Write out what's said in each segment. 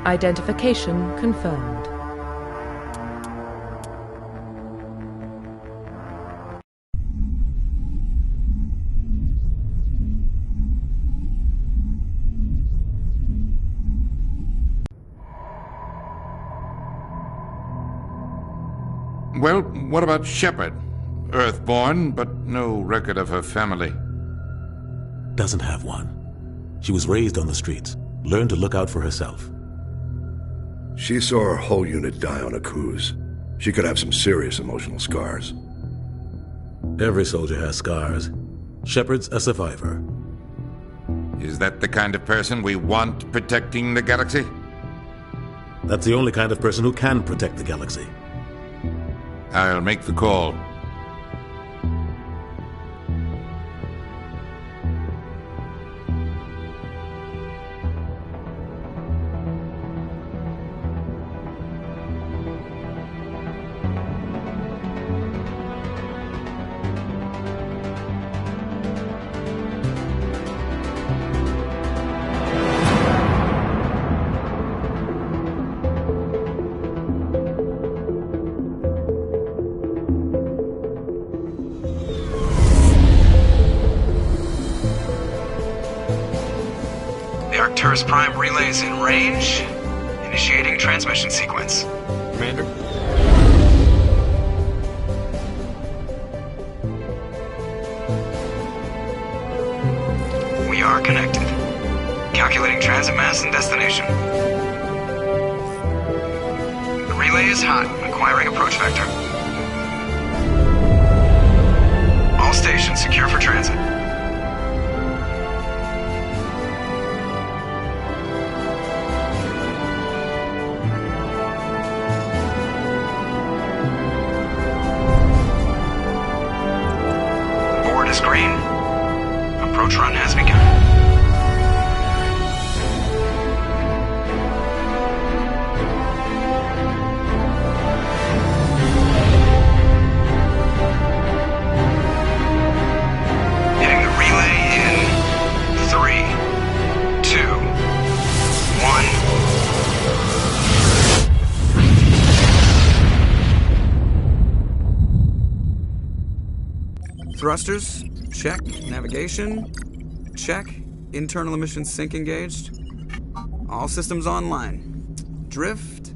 Identification confirmed. Well, what about Shepard? Earthborn, but no record of her family. Doesn't have one. She was raised on the streets, learned to look out for herself. She saw her whole unit die on a cruise. She could have some serious emotional scars. Every soldier has scars. Shepard's a survivor. Is that the kind of person we want protecting the galaxy? That's the only kind of person who can protect the galaxy. I'll make the call. Arcturus Prime relays in range. Initiating transmission sequence. Commander? We are connected. Calculating transit mass and destination. The relay is hot. Acquiring approach vector. All stations secure for transit. Green. Approach run has begun. Hitting the relay in 3, 2, 1. Thrusters. Check. Navigation. Check. Internal emissions sync engaged. All systems online. Drift.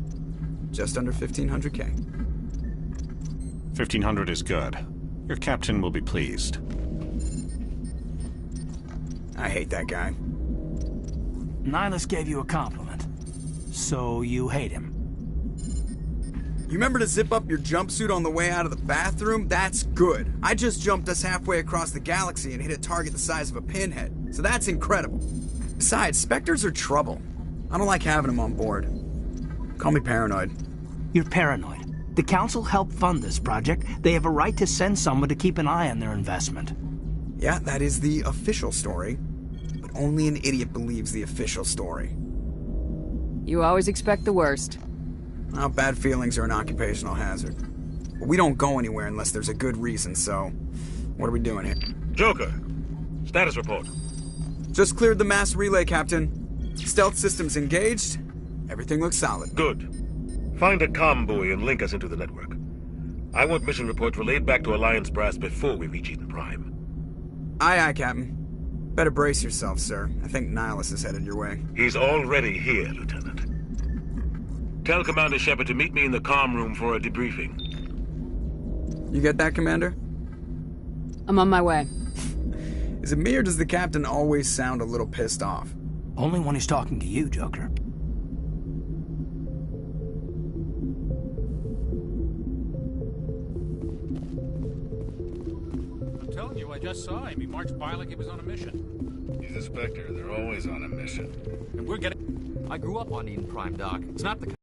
Just under 1500K. 1500 is good. Your captain will be pleased. I hate that guy. Nihilus gave you a compliment. So you hate him. You remember to zip up your jumpsuit on the way out of the bathroom? That's good. I just jumped us halfway across the galaxy and hit a target the size of a pinhead. So that's incredible. Besides, Spectres are trouble. I don't like having them on board. Call me paranoid. You're paranoid. The Council helped fund this project. They have a right to send someone to keep an eye on their investment. Yeah, that is the official story. But only an idiot believes the official story. You always expect the worst. Well, bad feelings are an occupational hazard. But we don't go anywhere unless there's a good reason, so... What are we doing here? Joker, status report. Just cleared the mass relay, Captain. Stealth systems engaged. Everything looks solid. Good. Find a comm buoy and link us into the network. I want mission reports relayed back to Alliance Brass before we reach Eden Prime. Aye, aye, Captain. Better brace yourself, sir. I think Nihilus is headed your way. He's already here, Lieutenant. Tell Commander Shepard to meet me in the comm room for a debriefing. You get that, Commander? I'm on my way. Is it me or does the Captain always sound a little pissed off? Only when he's talking to you, Joker. I'm telling you, I just saw him. He marched by like he was on a mission. He's a Spectre. They're always on a mission. And we're getting... I grew up on Eden Prime, Doc. It's not the...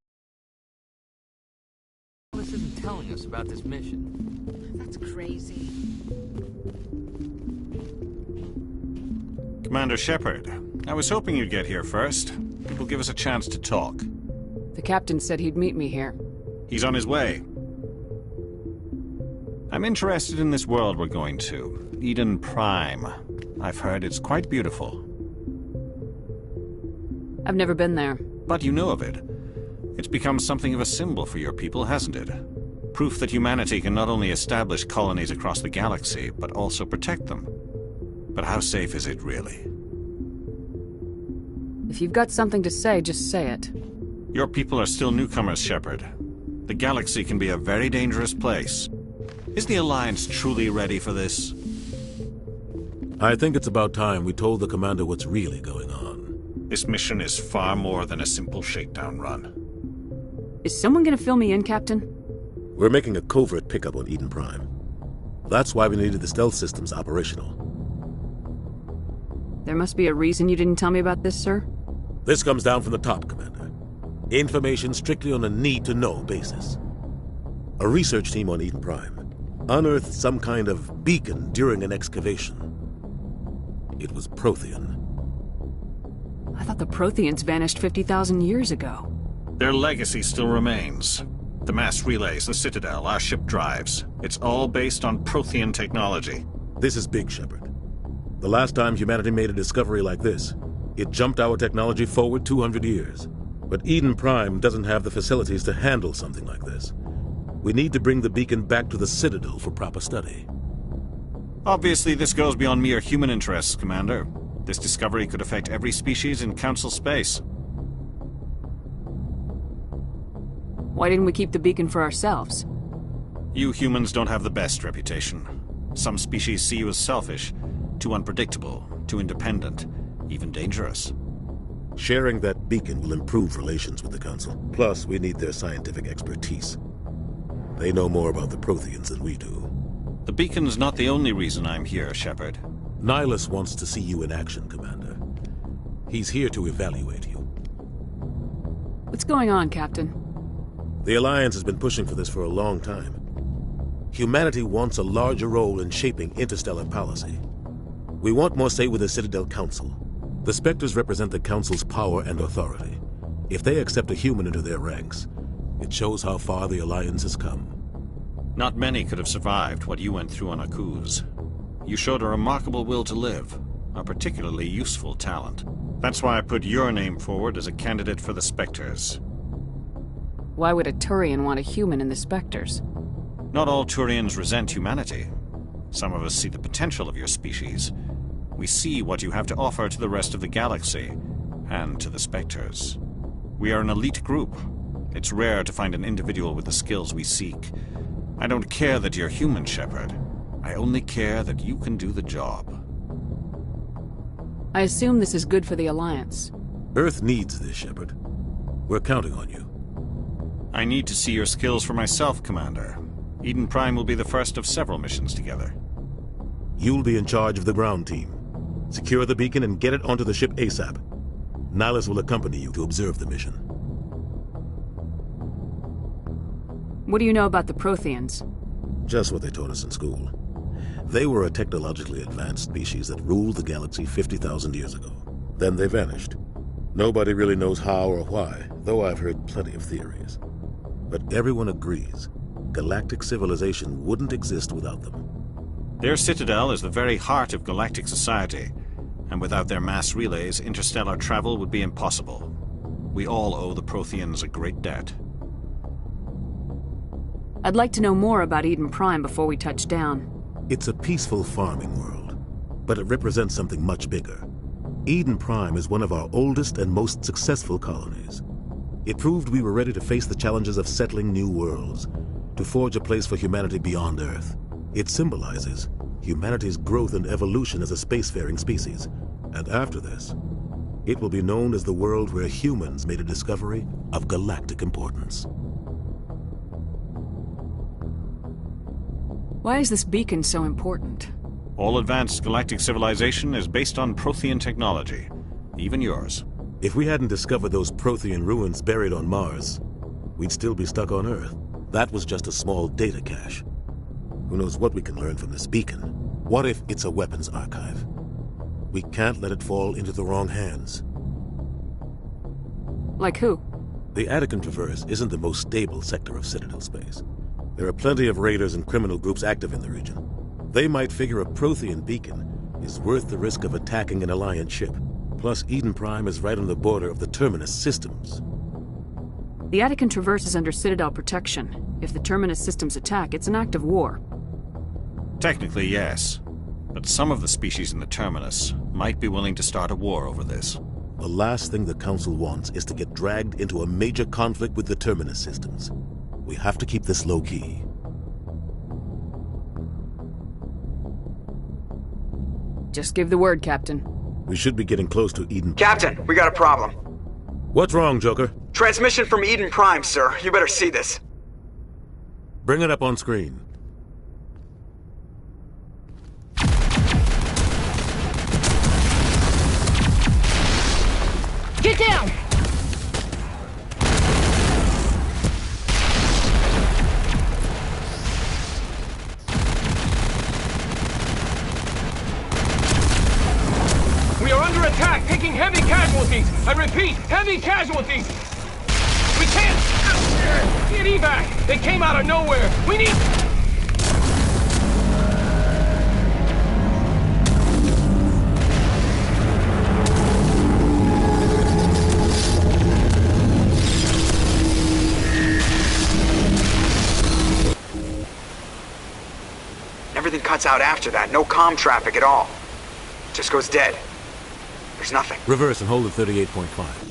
This isn't telling us about this mission. That's crazy. Commander Shepard, I was hoping you'd get here first. It will give us a chance to talk. The captain said he'd meet me here. He's on his way. I'm interested in this world we're going to, Eden Prime. I've heard it's quite beautiful. I've never been there. But you know of it. It's become something of a symbol for your people, hasn't it? Proof that humanity can not only establish colonies across the galaxy, but also protect them. But how safe is it, really? If you've got something to say, just say it. Your people are still newcomers, Shepard. The galaxy can be a very dangerous place. Is the Alliance truly ready for this? I think it's about time we told the Commander what's really going on. This mission is far more than a simple shakedown run. Is someone gonna fill me in, Captain? We're making a covert pickup on Eden Prime. That's why we needed the stealth systems operational. There must be a reason you didn't tell me about this, sir? This comes down from the top, Commander. Information strictly on a need-to-know basis. A research team on Eden Prime unearthed some kind of beacon during an excavation. It was Prothean. I thought the Protheans vanished 50,000 years ago. Their legacy still remains. The mass relays, the Citadel, our ship drives. It's all based on Prothean technology. This is big, Shepard. The last time humanity made a discovery like this, it jumped our technology forward 200 years. But Eden Prime doesn't have the facilities to handle something like this. We need to bring the beacon back to the Citadel for proper study. Obviously, this goes beyond mere human interests, Commander. This discovery could affect every species in Council space. Why didn't we keep the beacon for ourselves? You humans don't have the best reputation. Some species see you as selfish, too unpredictable, too independent, even dangerous. Sharing that beacon will improve relations with the Council. Plus, we need their scientific expertise. They know more about the Protheans than we do. The beacon's not the only reason I'm here, Shepard. Nihilus wants to see you in action, Commander. He's here to evaluate you. What's going on, Captain? The Alliance has been pushing for this for a long time. Humanity wants a larger role in shaping interstellar policy. We want more say with the Citadel Council. The Spectres represent the Council's power and authority. If they accept a human into their ranks, it shows how far the Alliance has come. Not many could have survived what you went through on Akuz. You showed a remarkable will to live, a particularly useful talent. That's why I put your name forward as a candidate for the Spectres. Why would a Turian want a human in the Spectres? Not all Turians resent humanity. Some of us see the potential of your species. We see what you have to offer to the rest of the galaxy, and to the Spectres. We are an elite group. It's rare to find an individual with the skills we seek. I don't care that you're human, Shepard. I only care that you can do the job. I assume this is good for the Alliance. Earth needs this, Shepard. We're counting on you. I need to see your skills for myself, Commander. Eden Prime will be the first of several missions together. You'll be in charge of the ground team. Secure the beacon and get it onto the ship ASAP. Nihilus will accompany you to observe the mission. What do you know about the Protheans? Just what they taught us in school. They were a technologically advanced species that ruled the galaxy 50,000 years ago. Then they vanished. Nobody really knows how or why, though I've heard plenty of theories. But everyone agrees, galactic civilization wouldn't exist without them. Their citadel is the very heart of galactic society, and without their mass relays, interstellar travel would be impossible. We all owe the Protheans a great debt. I'd like to know more about Eden Prime before we touch down. It's a peaceful farming world, but it represents something much bigger. Eden Prime is one of our oldest and most successful colonies. It proved we were ready to face the challenges of settling new worlds, to forge a place for humanity beyond Earth. It symbolizes humanity's growth and evolution as a spacefaring species. And after this, it will be known as the world where humans made a discovery of galactic importance. Why is this beacon so important? All advanced galactic civilization is based on Prothean technology, even yours. If we hadn't discovered those Prothean ruins buried on Mars, we'd still be stuck on Earth. That was just a small data cache. Who knows what we can learn from this beacon? What if it's a weapons archive? We can't let it fall into the wrong hands. Like who? The Attican Traverse isn't the most stable sector of Citadel space. There are plenty of raiders and criminal groups active in the region. They might figure a Prothean beacon is worth the risk of attacking an Alliance ship. Plus, Eden Prime is right on the border of the Terminus systems. The Attican Traverse is under Citadel protection. If the Terminus systems attack, it's an act of war. Technically, yes. But some of the species in the Terminus might be willing to start a war over this. The last thing the Council wants is to get dragged into a major conflict with the Terminus systems. We have to keep this low-key. Just give the word, Captain. We should be getting close to Eden. Captain, we got a problem. What's wrong, Joker? Transmission from Eden Prime, sir. You better see this. Bring it up on screen. Get down! We are under attack, taking heavy casualties. I repeat, heavy casualties. We can't get evac. They came out of nowhere. We need... Everything cuts out after that. No comm traffic at all. Just goes dead. There's nothing. Reverse and hold at 38.5.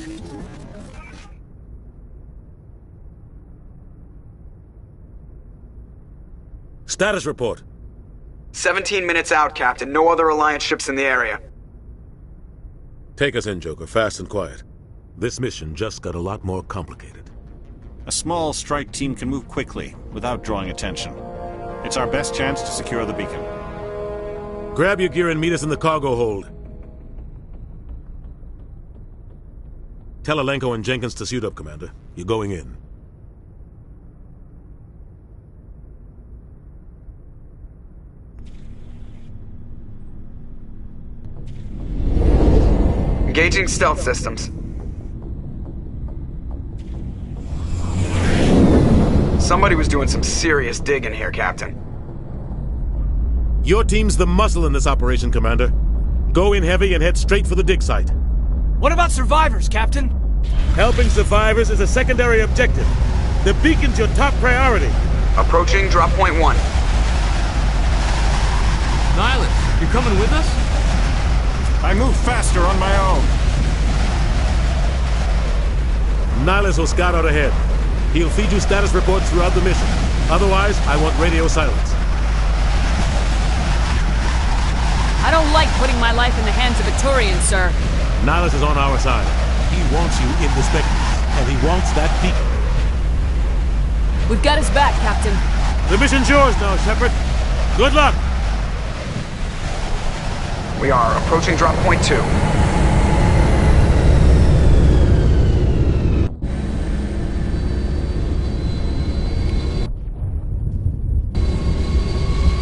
Status report. 17 minutes out, Captain. No other Alliance ships in the area. Take us in, Joker, fast and quiet. This mission just got a lot more complicated. A small strike team can move quickly, without drawing attention. It's our best chance to secure the beacon. Grab your gear and meet us in the cargo hold. Tell Alenko and Jenkins to suit up, Commander. You're going in. Engaging stealth systems. Somebody was doing some serious digging here, Captain. Your team's the muscle in this operation, Commander. Go in heavy and head straight for the dig site. What about survivors, Captain? Helping survivors is a secondary objective. The beacon's your top priority. Approaching drop point 1. Nihilus, you're coming with us? I move faster on my own. Nihilus will scout out ahead. He'll feed you status reports throughout the mission. Otherwise, I want radio silence. I don't like putting my life in the hands of a Turian, sir. Nihilus is on our side. He wants you in the Spectres, and he wants that beacon. We've got his back, Captain. The mission's yours now, Shepard. Good luck! We are approaching drop point 2.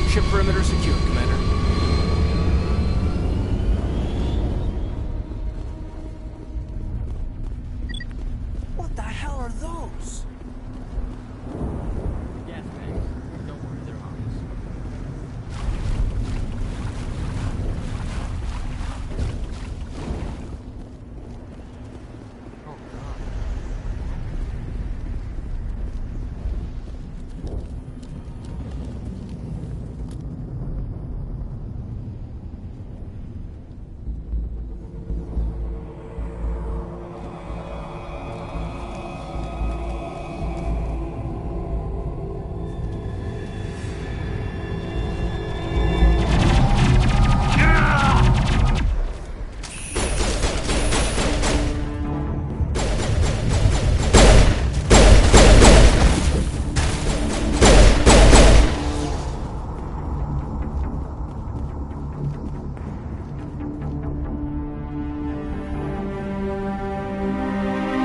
Ship perimeter secure, Commander. What the hell are those? Gas tanks. Don't worry, they're harmless. Oh, God.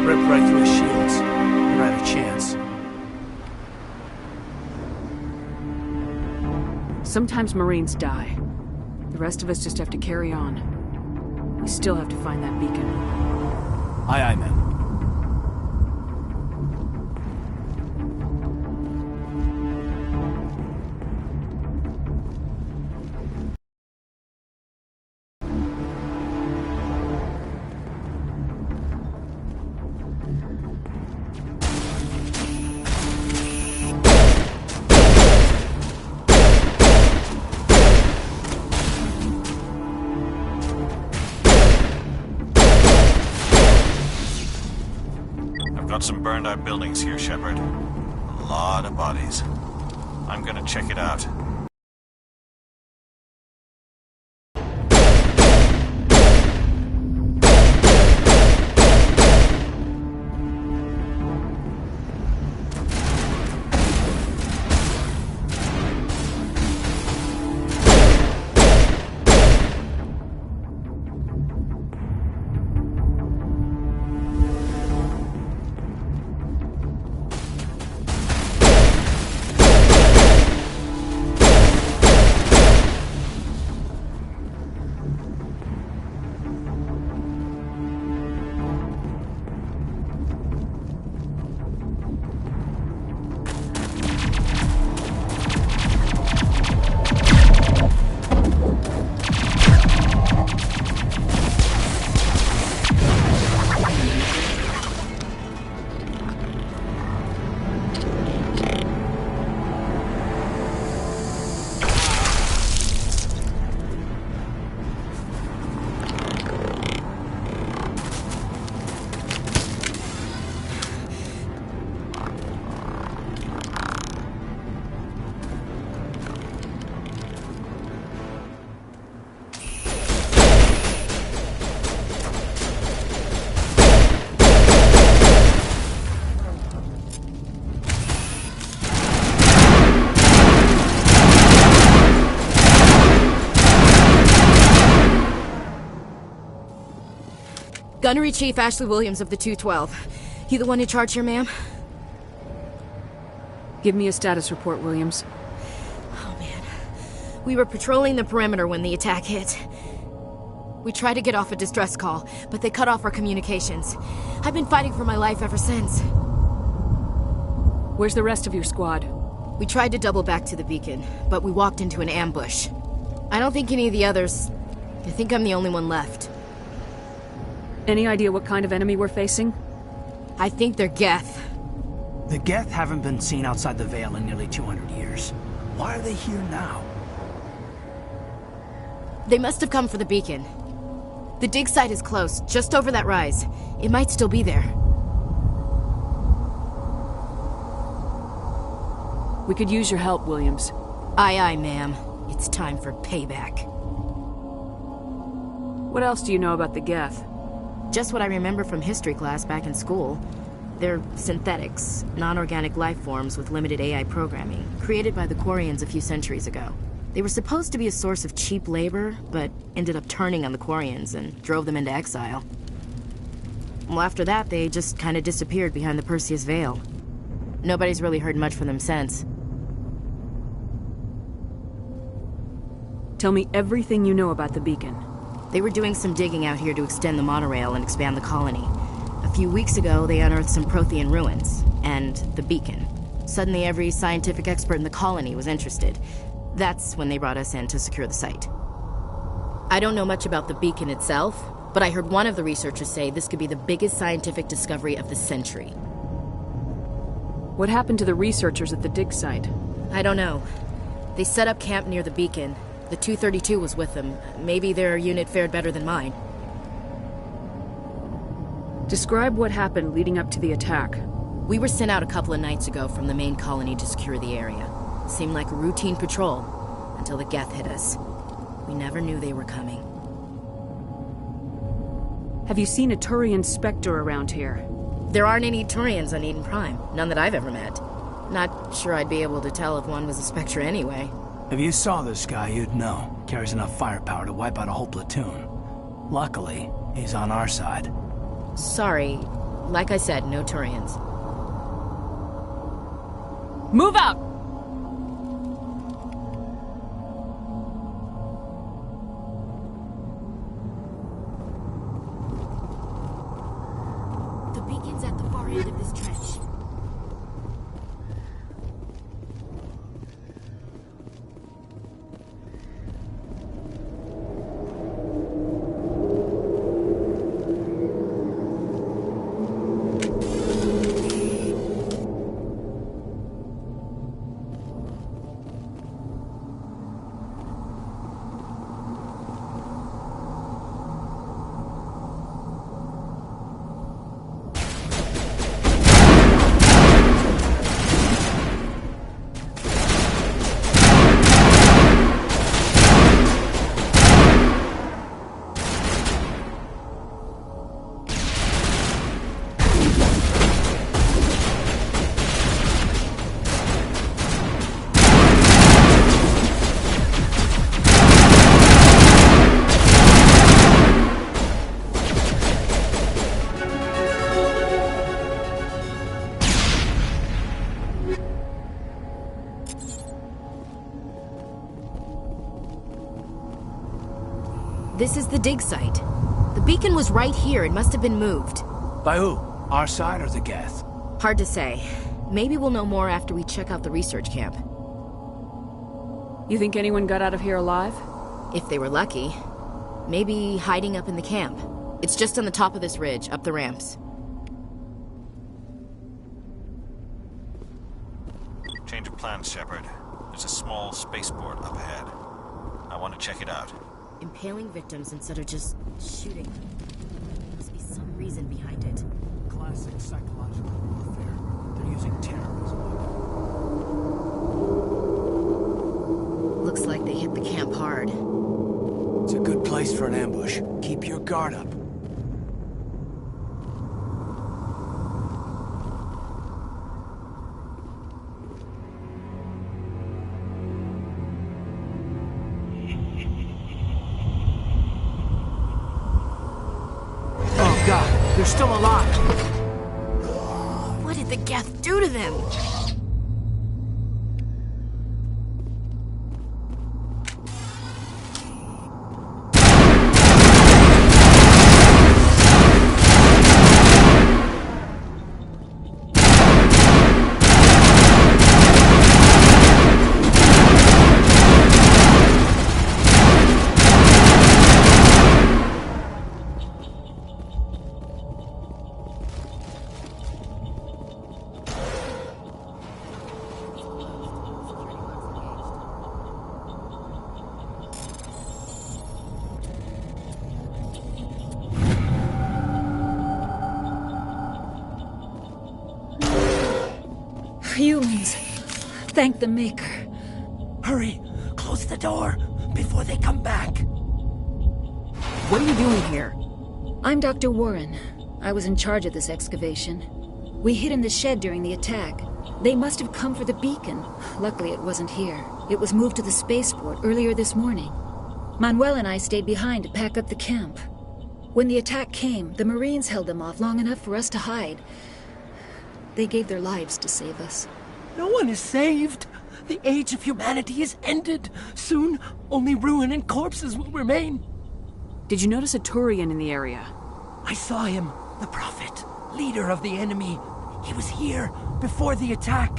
Rip right through his shields. We're out of chance. Sometimes Marines die. The rest of us just have to carry on. We still have to find that beacon. Aye, aye, man. Got some burned out buildings here, Shepard. A lot of bodies. I'm gonna check it out. Gunnery Chief Ashley Williams of the 212. You the one in charge here, ma'am? Give me a status report, Williams. Oh, man. We were patrolling the perimeter when the attack hit. We tried to get off a distress call, but they cut off our communications. I've been fighting for my life ever since. Where's the rest of your squad? We tried to double back to the beacon, but we walked into an ambush. I don't think any of the others... I think I'm the only one left. Any idea what kind of enemy we're facing? I think they're Geth. The Geth haven't been seen outside the Veil in nearly 200 years. Why are they here now? They must have come for the beacon. The dig site is close, just over that rise. It might still be there. We could use your help, Williams. Aye, aye, ma'am. It's time for payback. What else do you know about the Geth? Just what I remember from history class back in school. They're synthetics, non-organic life forms with limited AI programming, created by the Quarians a few centuries ago. They were supposed to be a source of cheap labor, but ended up turning on the Quarians and drove them into exile. Well, after that, they just kind of disappeared behind the Perseus Veil. Nobody's really heard much from them since. Tell me everything you know about the beacon. They were doing some digging out here to extend the monorail and expand the colony. A few weeks ago, they unearthed some Prothean ruins, and the beacon. Suddenly, every scientific expert in the colony was interested. That's when they brought us in to secure the site. I don't know much about the beacon itself, but I heard one of the researchers say this could be the biggest scientific discovery of the century. What happened to the researchers at the dig site? I don't know. They set up camp near the beacon. The 232 was with them. Maybe their unit fared better than mine. Describe what happened leading up to the attack. We were sent out a couple of nights ago from the main colony to secure the area. Seemed like a routine patrol, until the Geth hit us. We never knew they were coming. Have you seen a Turian Spectre around here? There aren't any Turians on Eden Prime. None that I've ever met. Not sure I'd be able to tell if one was a Spectre anyway. If you saw this guy, you'd know. Carries enough firepower to wipe out a whole platoon. Luckily, he's on our side. Sorry. Like I said, no Turians. Move out! The beacon's at the far end of this trench. This is the dig site. The beacon was right here. It must have been moved. By who? Our side or the Geth? Hard to say. Maybe we'll know more after we check out the research camp. You think anyone got out of here alive? If they were lucky. Maybe hiding up in the camp. It's just on the top of this ridge, up the ramps. Change of plans, Shepard. There's a small spaceport up ahead. I want to check it out. Impaling victims instead of just shooting. There must be some reason behind it. Classic psychological warfare. They're using terror as a weapon. Looks like they hit the camp hard. It's a good place for an ambush. Keep your guard up. Oh God, they're still alive. What did the Geth do to them? Humans. Thank the Maker. Hurry! Close the door before they come back. What are you doing here? I'm Dr. Warren. I was in charge of this excavation. We hid in the shed during the attack. They must have come for the beacon. Luckily, it wasn't here. It was moved to the spaceport earlier this morning. Manuel and I stayed behind to pack up the camp. When the attack came, the Marines held them off long enough for us to hide. They gave their lives to save us. No one is saved. The age of humanity is ended. Soon, only ruin and corpses will remain. Did you notice a Turian in the area? I saw him, the Prophet, leader of the enemy. He was here before the attack.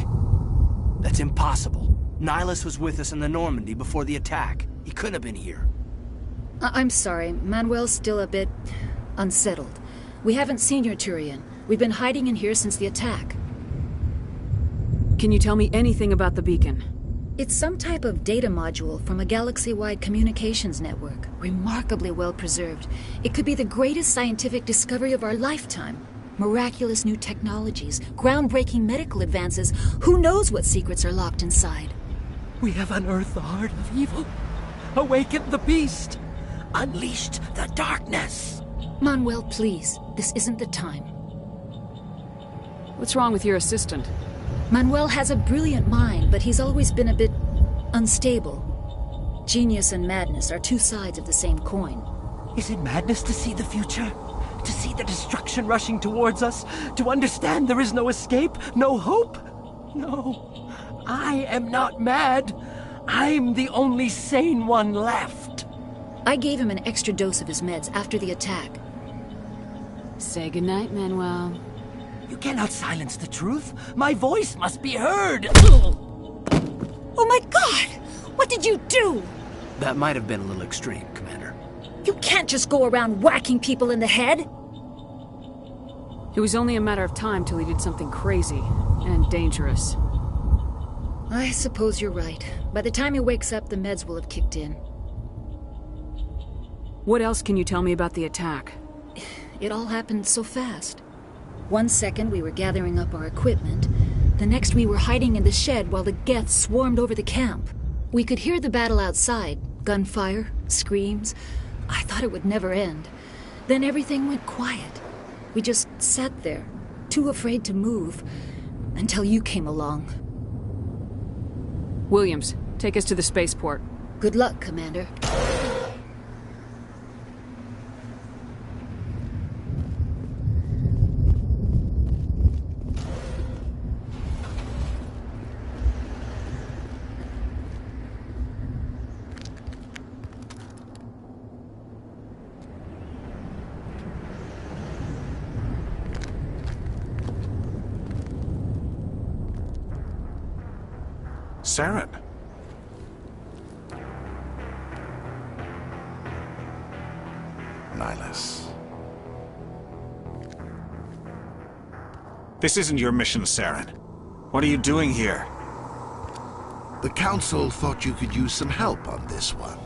That's impossible. Nihilus was with us in the Normandy before the attack. He couldn't have been here. I'm sorry. Manuel's still a bit unsettled. We haven't seen your Turian. We've been hiding in here since the attack. Can you tell me anything about the beacon? It's some type of data module from a galaxy-wide communications network. Remarkably well preserved. It could be the greatest scientific discovery of our lifetime. Miraculous new technologies, groundbreaking medical advances. Who knows what secrets are locked inside? We have unearthed the heart of evil, awakened the beast, unleashed the darkness. Manuel, please. This isn't the time. What's wrong with your assistant? Manuel has a brilliant mind, but he's always been a bit unstable. Genius and madness are two sides of the same coin. Is it madness to see the future? To see the destruction rushing towards us? To understand there is no escape? No hope? No. I am not mad. I'm the only sane one left. I gave him an extra dose of his meds after the attack. Say goodnight, Manuel. You cannot silence the truth. My voice must be heard. Oh my God! What did you do? That might have been a little extreme, Commander. You can't just go around whacking people in the head. It was only a matter of time till he did something crazy and dangerous. I suppose you're right. By the time he wakes up, the meds will have kicked in. What else can you tell me about the attack? It all happened so fast. 1 second we were gathering up our equipment. The next we were hiding in the shed while the Geth swarmed over the camp. We could hear the battle outside. Gunfire, screams. I thought it would never end. Then everything went quiet. We just sat there, too afraid to move, until you came along. Williams, take us to the spaceport. Good luck, Commander. Saren. Nihilus. This isn't your mission, Saren. What are you doing here? The Council thought you could use some help on this one.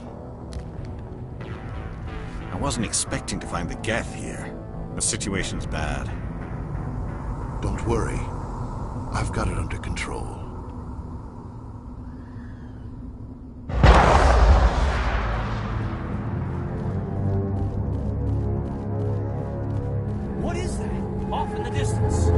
I wasn't expecting to find the Geth here. The situation's bad. Don't worry. I've got it under control. What is that? Off in the distance.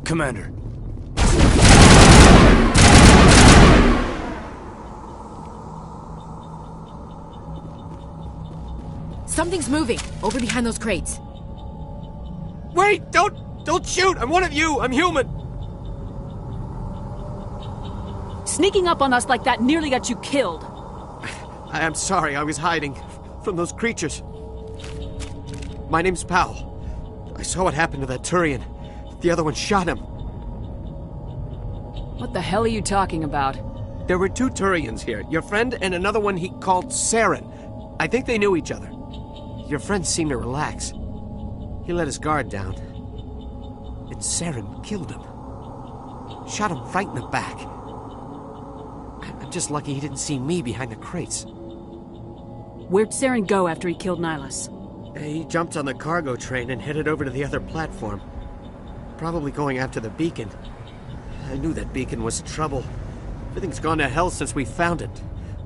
Commander. Something's moving over behind those crates. Wait! Don't shoot! I'm one of you! I'm human! Sneaking up on us like that nearly got you killed. I'm sorry, I was hiding from those creatures. My name's Powell. I saw what happened to that Turian. The other one shot him. What the hell are you talking about? There were two Turians here. Your friend and another one he called Saren. I think they knew each other. Your friend seemed to relax. He let his guard down. And Saren killed him. Shot him right in the back. I'm just lucky he didn't see me behind the crates. Where'd Saren go after he killed Nihilus? He jumped on the cargo train and headed over to the other platform. Probably going after the beacon. I knew that beacon was trouble. Everything's gone to hell since we found it.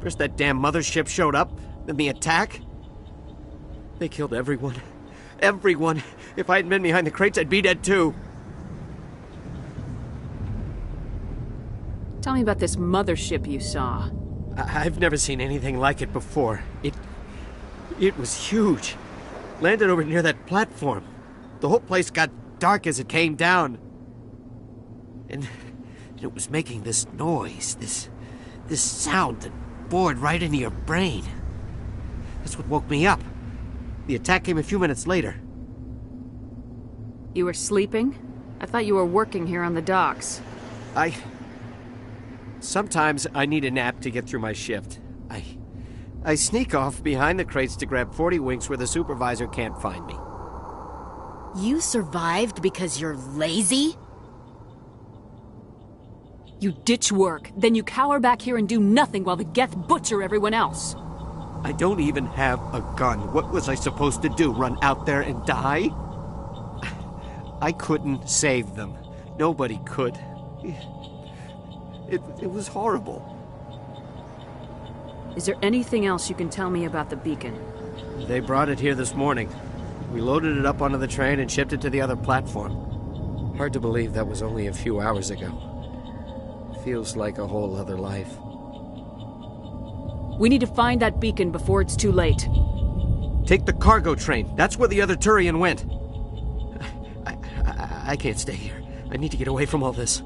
First that damn mothership showed up, then the attack. They killed everyone. Everyone. If I hadn't been behind the crates, I'd be dead too. Tell me about this mothership you saw. I've never seen anything like it before. It was huge. Landed over near that platform. The whole place got dark as it came down. And it was making this noise, this sound that bored right into your brain. That's what woke me up. The attack came a few minutes later. You were sleeping? I thought you were working here on the docks. Sometimes I need a nap to get through my shift. I sneak off behind the crates to grab 40 winks where the supervisor can't find me. You survived because you're lazy? You ditch work, then you cower back here and do nothing while the Geth butcher everyone else. I don't even have a gun. What was I supposed to do, run out there and die? I couldn't save them. Nobody could. It was horrible. Is there anything else you can tell me about the beacon? They brought it here this morning. We loaded it up onto the train and shipped it to the other platform. Hard to believe that was only a few hours ago. Feels like a whole other life. We need to find that beacon before it's too late. Take the cargo train. That's where the other Turian went. I can't stay here. I need to get away from all this.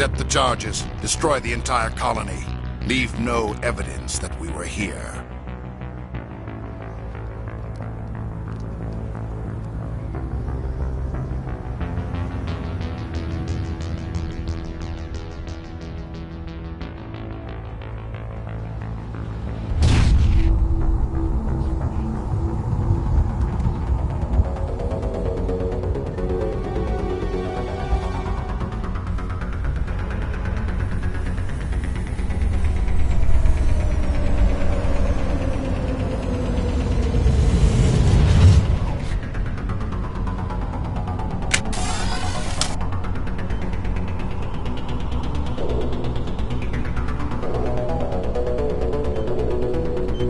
Accept the charges. Destroy the entire colony. Leave no evidence that we were here.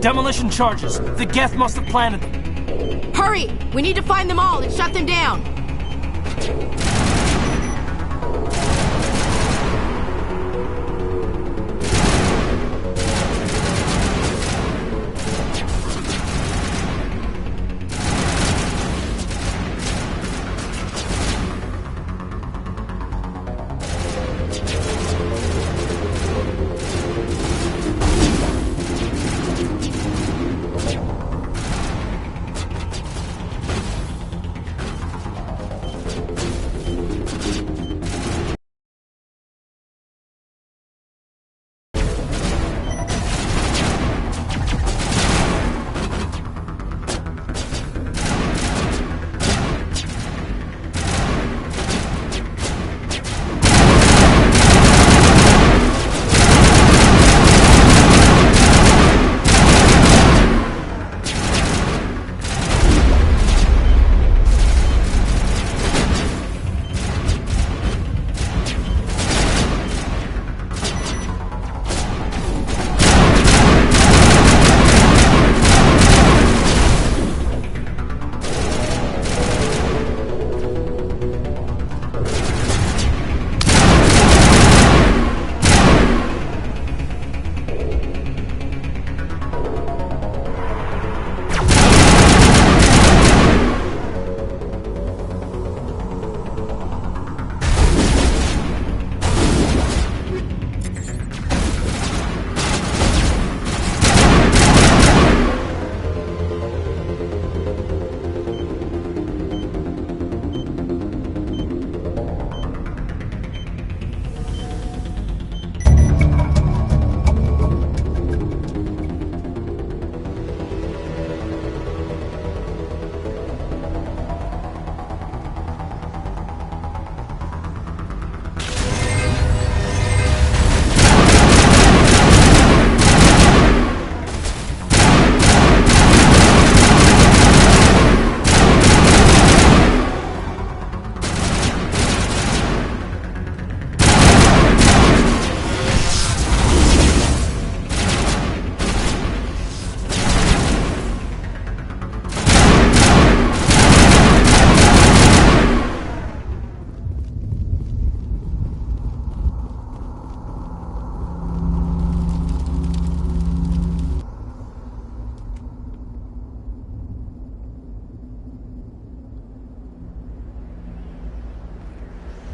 Demolition charges. The Geth must have planted them. Hurry! We need to find them all and shut them down!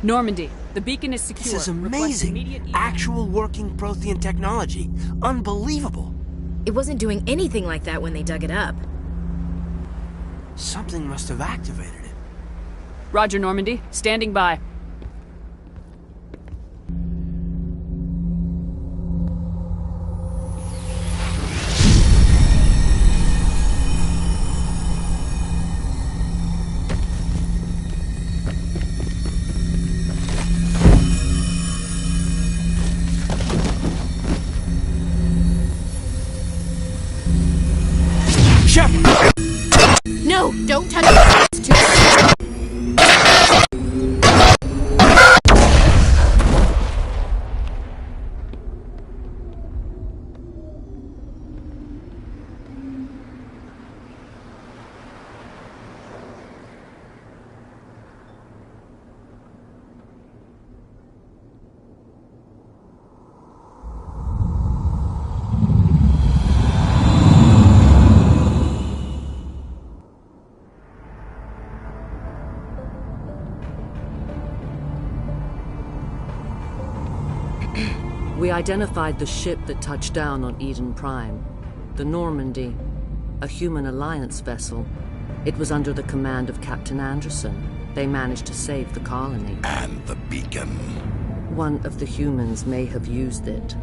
Normandy, the beacon is secure. This is Request amazing. immediate evac. Actual working Prothean technology. Unbelievable. It wasn't doing anything like that when they dug it up. Something must have activated it. Roger, Normandy. Standing by. No! Don't touch it! It's too... identified the ship that touched down on Eden Prime. The Normandy. A human alliance vessel. It was under the command of Captain Anderson. They managed to save the colony. And the beacon. One of the humans may have used it.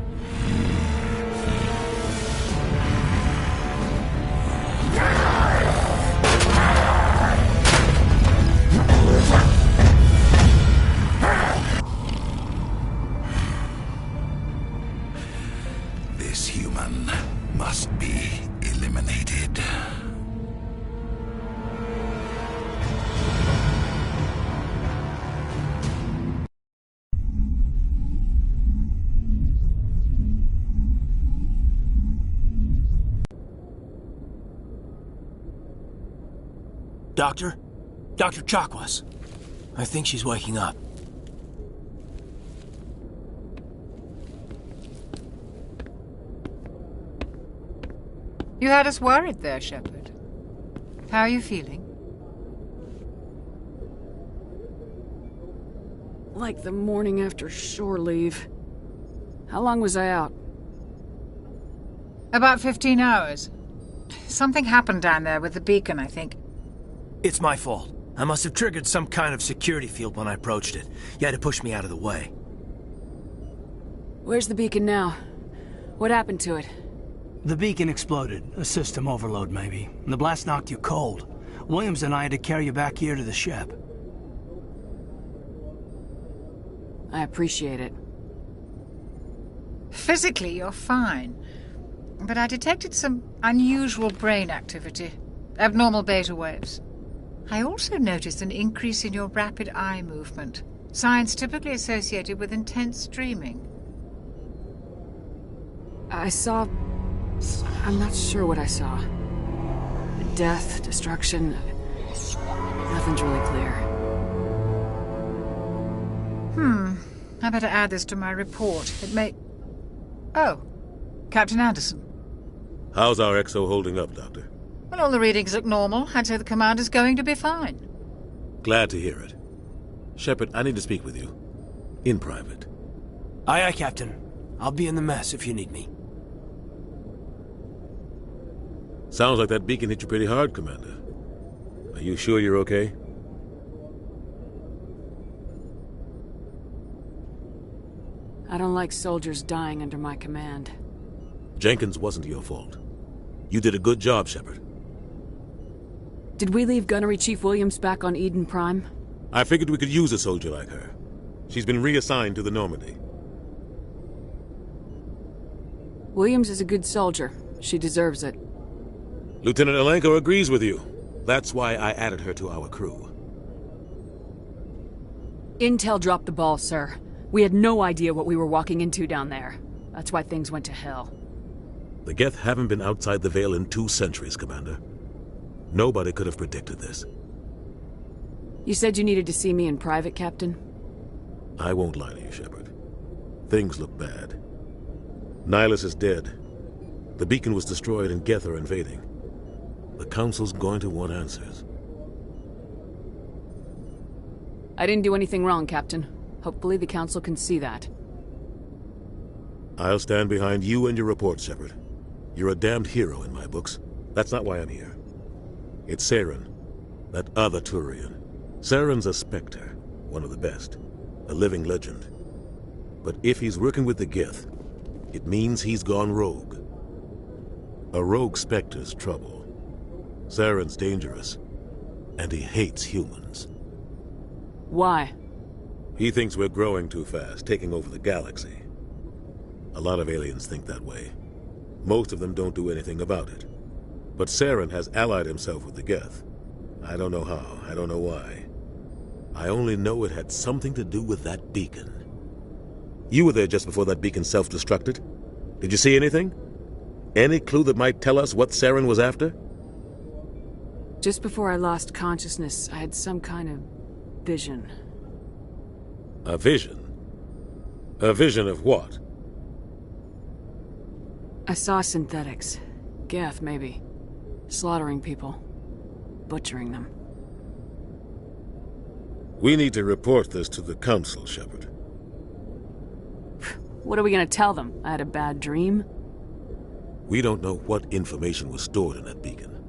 This human must be eliminated. Doctor? Dr. Chakwas. I think she's waking up. You had us worried there, Shepard. How are you feeling? Like the morning after shore leave. How long was I out? About 15 hours. Something happened down there with the beacon, I think. It's my fault. I must have triggered some kind of security field when I approached it. You had to push me out of the way. Where's the beacon now? What happened to it? The beacon exploded. A system overload, maybe. The blast knocked you cold. Williams and I had to carry you back here to the ship. I appreciate it. Physically, you're fine. But I detected some unusual brain activity. Abnormal beta waves. I also noticed an increase in your rapid eye movement. Signs typically associated with intense dreaming. I saw... I'm not sure what I saw. Death, destruction... Nothing's really clear. I better add this to my report. It may... Oh, Captain Anderson. How's our XO holding up, Doctor? Well, all the readings look normal. I'd say the commander's going to be fine. Glad to hear it. Shepard, I need to speak with you. In private. Aye, aye, Captain. I'll be in the mess if you need me. Sounds like that beacon hit you pretty hard, Commander. Are you sure you're okay? I don't like soldiers dying under my command. Jenkins wasn't your fault. You did a good job, Shepard. Did we leave Gunnery Chief Williams back on Eden Prime? I figured we could use a soldier like her. She's been reassigned to the Normandy. Williams is a good soldier. She deserves it. Lieutenant Alenko agrees with you. That's why I added her to our crew. Intel dropped the ball, sir. We had no idea what we were walking into down there. That's why things went to hell. The Geth haven't been outside the Veil in 2 centuries, Commander. Nobody could have predicted this. You said you needed to see me in private, Captain? I won't lie to you, Shepard. Things look bad. Nihilus is dead. The beacon was destroyed and Geth are invading. The Council's going to want answers. I didn't do anything wrong, Captain. Hopefully the Council can see that. I'll stand behind you and your report, Shepard. You're a damned hero in my books. That's not why I'm here. It's Saren, that other Turian. Saren's a Spectre, one of the best. A living legend. But if he's working with the Geth, it means he's gone rogue. A rogue Spectre's trouble. Saren's dangerous, and he hates humans. Why? He thinks we're growing too fast, taking over the galaxy. A lot of aliens think that way. Most of them don't do anything about it. But Saren has allied himself with the Geth. I don't know how, I don't know why. I only know it had something to do with that beacon. You were there just before that beacon self-destructed. Did you see anything? Any clue that might tell us what Saren was after? Just before I lost consciousness, I had some kind of vision. A vision? A vision of what? I saw synthetics. Geth, maybe. Slaughtering people. Butchering them. We need to report this to the Council, Shepard. What are we gonna tell them? I had a bad dream? We don't know what information was stored in that beacon.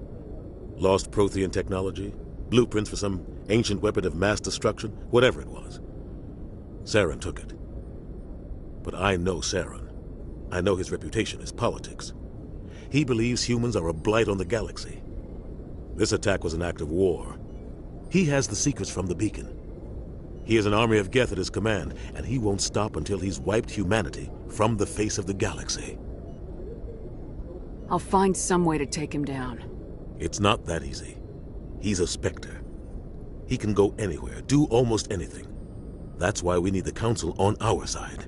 Lost Prothean technology? Blueprints for some ancient weapon of mass destruction? Whatever it was. Saren took it. But I know Saren. I know his reputation is politics. He believes humans are a blight on the galaxy. This attack was an act of war. He has the secrets from the beacon. He has an army of Geth at his command, and he won't stop until he's wiped humanity from the face of the galaxy. I'll find some way to take him down. It's not that easy. He's a Spectre. He can go anywhere, do almost anything. That's why we need the Council on our side.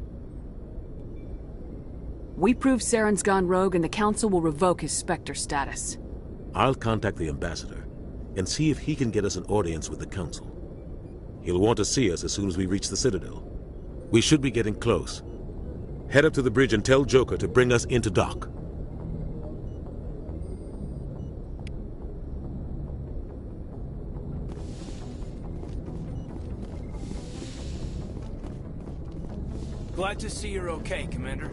We prove Saren's gone rogue and the Council will revoke his Spectre status. I'll contact the Ambassador and see if he can get us an audience with the Council. He'll want to see us as soon as we reach the Citadel. We should be getting close. Head up to the bridge and tell Joker to bring us into dock. Glad to see you're okay, Commander.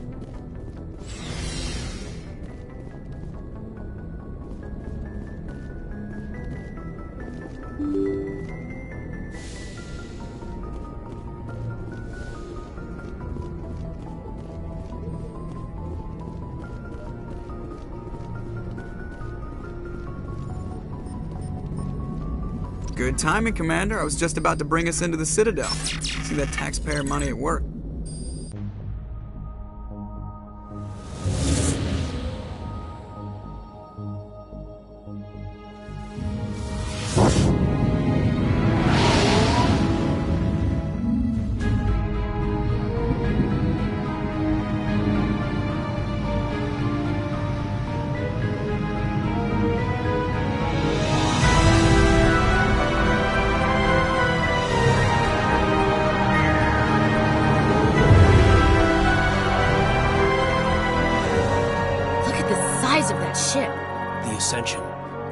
Good timing, Commander. I was just about to bring us into the Citadel. See that taxpayer money at work.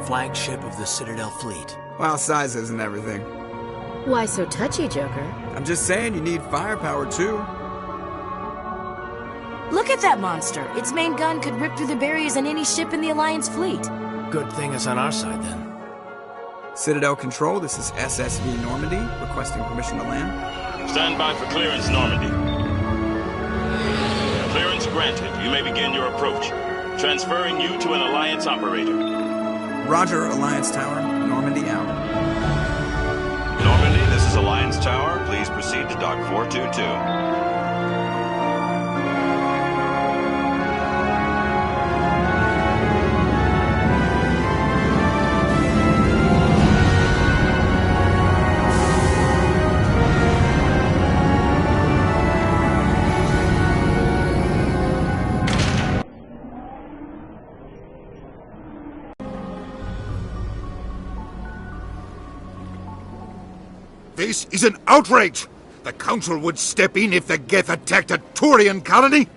Flagship of the Citadel fleet. Well, size isn't everything. Why so touchy, Joker? I'm just saying you need firepower, too. Look at that monster. Its main gun could rip through the barriers in any ship in the Alliance fleet. Good thing it's on our side, then. Citadel Control, this is SSV Normandy, requesting permission to land. Stand by for clearance, Normandy. Clearance granted. You may begin your approach. Transferring you to an Alliance operator. Roger, Alliance Tower. Normandy out. Normandy, this is Alliance Tower. Please proceed to Dock 422. This is an outrage! The Council would step in if the Geth attacked a Turian colony?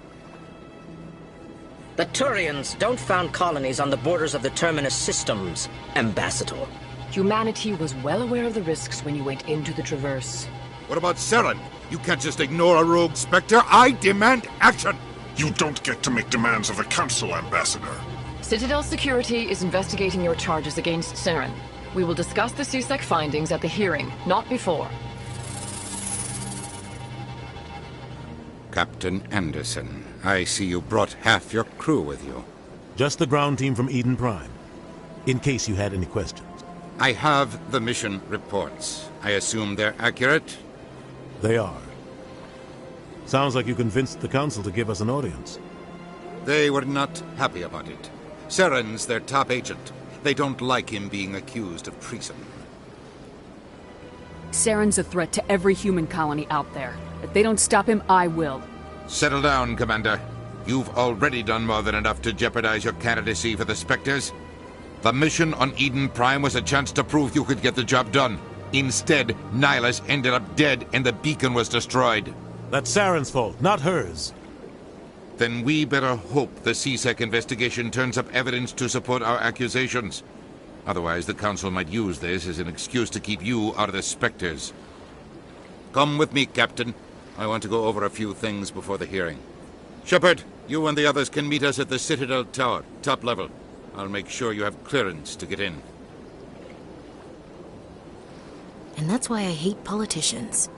The Turians don't found colonies on the borders of the Terminus systems, Ambassador. Humanity was well aware of the risks when you went into the Traverse. What about Saren? You can't just ignore a rogue Spectre. I demand action! You don't get to make demands of the Council, Ambassador. Citadel Security is investigating your charges against Saren. We will discuss the CSEC findings at the hearing, not before. Captain Anderson, I see you brought half your crew with you. Just the ground team from Eden Prime, in case you had any questions. I have the mission reports. I assume they're accurate? They are. Sounds like you convinced the Council to give us an audience. They were not happy about it. Saren's their top agent. They don't like him being accused of treason. Saren's a threat to every human colony out there. If they don't stop him, I will. Settle down, Commander. You've already done more than enough to jeopardize your candidacy for the Spectres. The mission on Eden Prime was a chance to prove you could get the job done. Instead, Nihilus ended up dead and the beacon was destroyed. That's Saren's fault, not hers. Then we better hope the CSEC investigation turns up evidence to support our accusations. Otherwise, the Council might use this as an excuse to keep you out of the Spectres. Come with me, Captain. I want to go over a few things before the hearing. Shepard, you and the others can meet us at the Citadel Tower, top level. I'll make sure you have clearance to get in. And that's why I hate politicians.